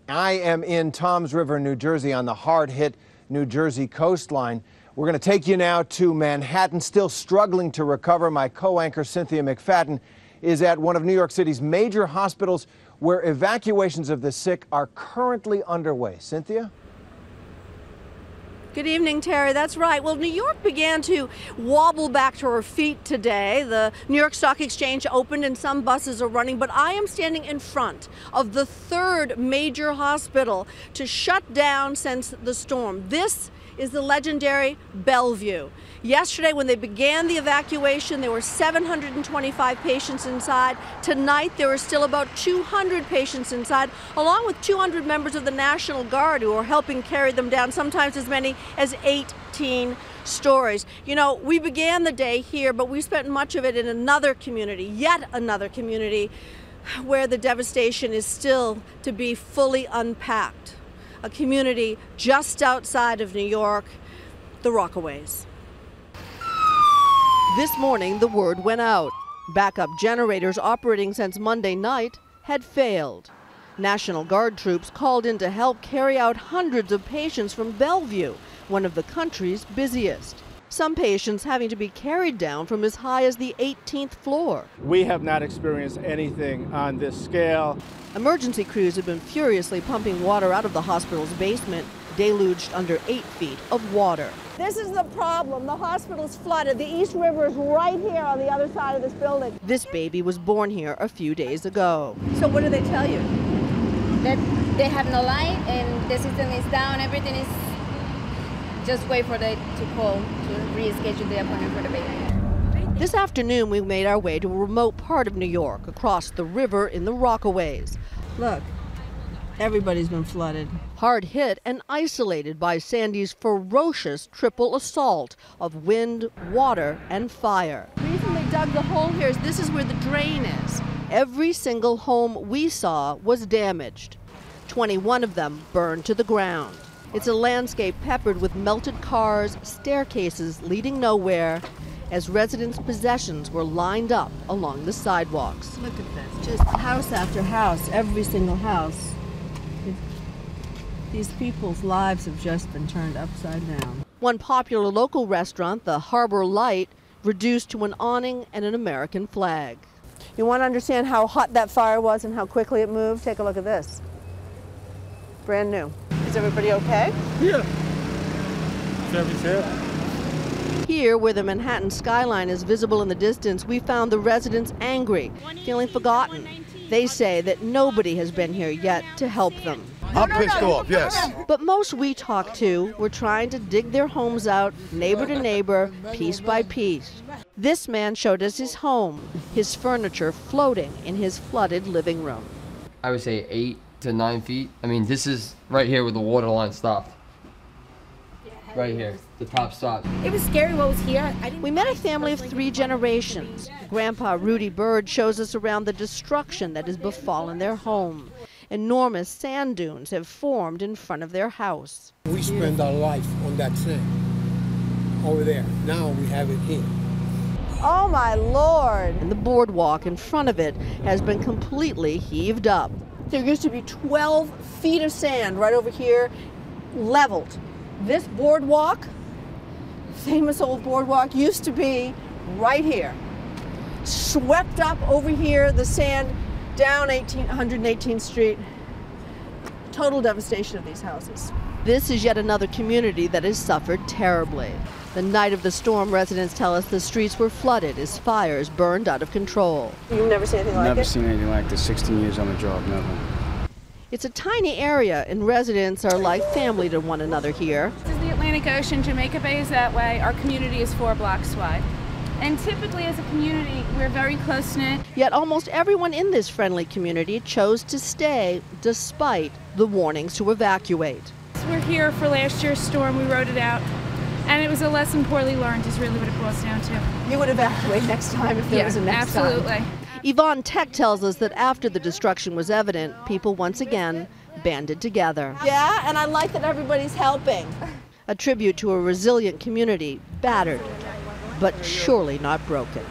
I am in Toms River, New Jersey, on the hard-hit New Jersey coastline. We're going to take you now to Manhattan, still struggling to recover. My co-anchor, Cynthia McFadden, is at one of New York City's major hospitals where evacuations of the sick are currently underway. Cynthia? Good evening, Terry. That's right. Well, New York began to wobble back to her feet today. The New York Stock Exchange opened and some buses are running, but I am standing in front of the third major hospital to shut down since the storm. This is the legendary Bellevue. Yesterday, when they began the evacuation, there were 725 patients inside. Tonight, there are still about 200 patients inside, along with 200 members of the National Guard who are helping carry them down, sometimes as many as 18 stories. You know, we began the day here, but we spent much of it in another community, yet another community, where the devastation is still to be fully unpacked. A community just outside of New York, the Rockaways. This morning, the word went out. Backup generators operating since Monday night had failed. National Guard troops called in to help carry out hundreds of patients from Bellevue, one of the country's busiest. Some patients having to be carried down from as high as the 18th floor. We have not experienced anything on this scale. Emergency crews have been furiously pumping water out of the hospital's basement, deluged under 8 feet of water. This is the problem. The hospital's flooded. The East River is right here on the other side of this building. This baby was born here a few days ago. So what do they tell you? That they have no light and the system is down. Everything is just wait for them to call to reschedule the appointment for the baby. This afternoon, we made our way to a remote part of New York, across the river in the Rockaways. Look, everybody's been flooded. Hard hit and isolated by Sandy's ferocious triple assault of wind, water, and fire. The reason they dug the hole here is this is where the drain is. Every single home we saw was damaged. 21 of them burned to the ground. It's a landscape peppered with melted cars, staircases leading nowhere, as residents' possessions were lined up along the sidewalks. Look at this, just house after house, every single house. These people's lives have just been turned upside down. One popular local restaurant, the Harbor Light, reduced to an awning and an American flag. You want to understand how hot that fire was and how quickly it moved? Take a look at this. Brand new. Is everybody okay? Yeah. Everything's here. Here, where the Manhattan skyline is visible in the distance, we found the residents angry, feeling forgotten. They say that nobody has been here yet to help them. I'm pissed off, yes. But most we talked to were trying to dig their homes out, neighbor to neighbor, piece by piece. This man showed us his home, his furniture floating in his flooded living room. I would say 8 to 9 feet. I mean, this is right here where the water line stopped. Right here, the top stopped. It was scary what was here. We met a family of 3 generations. Grandpa Rudy Bird shows us around the destruction that has befallen their home. Enormous sand dunes have formed in front of their house. We spend our life on that sand over there. Now we have it here. Oh my Lord! And the boardwalk in front of it has been completely heaved up. There used to be 12 feet of sand right over here, leveled. This boardwalk, famous old boardwalk, used to be right here. Swept up over here, the sand down 118th Street. Total devastation of these houses. This is yet another community that has suffered terribly. The night of the storm, residents tell us the streets were flooded as fires burned out of control. You've never seen anything like it? Never seen anything like this. 16 years on the job, never. It's a tiny area, and residents are like family to one another here. This is the Atlantic Ocean. Jamaica Bay is that way. Our community is 4 blocks wide. And typically as a community, we're very close-knit. Yet almost everyone in this friendly community chose to stay despite the warnings to evacuate. We're here for last year's storm. We wrote it out. And it was a lesson poorly learned is really what it boils down to. You would evacuate next time if there was a next time. Absolutely. Yvonne Tech tells us that after the destruction was evident, people once again banded together. Yeah, and I like that everybody's helping. A tribute to a resilient community, battered, but surely not broken.